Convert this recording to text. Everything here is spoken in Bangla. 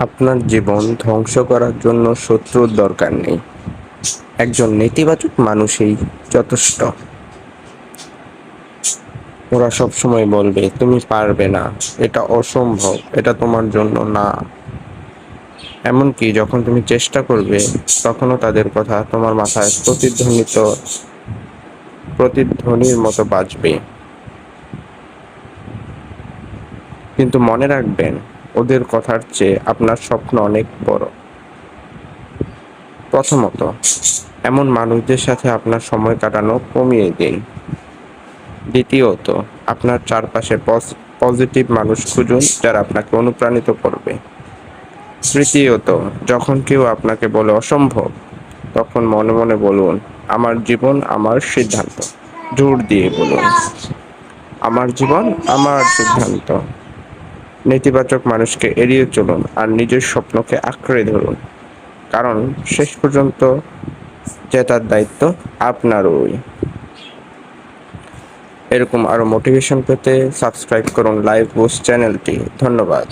আপনার জীবন ধ্বংস করার জন্য শত্রুর দরকার নেই, একজন নেতিবাচক মানুষই যথেষ্ট। ওরা সবসময় বলবে তুমি পারবে না, এটা অসম্ভব, এটা তোমার জন্য না। এমনকি যখন তুমি চেষ্টা করবে তখনও তাদের কথা তোমার মাথায় প্রতিধ্বনির মতো বাজবে। কিন্তু মনে রাখবেন, ওদের কথার চেয়ে আপনার স্বপ্ন অনেক বড়। প্রথমত, এমন মানুষদের সাথে আপনার সময় কাটানো কমিয়ে দিন। দ্বিতীয়ত, আপনার চারপাশে পজিটিভ মানুষ খুঁজুন যারা আপনাকে অনুপ্রাণিত করবে। তৃতীয়ত, যখন কেউ আপনাকে বলে অসম্ভব, তখন মনে মনে বলুন, আমার জীবন আমার সিদ্ধান্ত। জোর দিয়ে বলুন, আমার জীবন আমার সিদ্ধান্ত। নেতিবাচক মানুষকে এড়িয়ে চলুন আর নিজের স্বপ্নকে আঁকড়ে ধরুন, কারণ শেষ পর্যন্ত জেতার দায়িত্ব আপনারই। এরকম আরো মোটিভেশন পেতে সাবস্ক্রাইব করুন লাইভ বুস্ট চ্যানেলটি। ধন্যবাদ।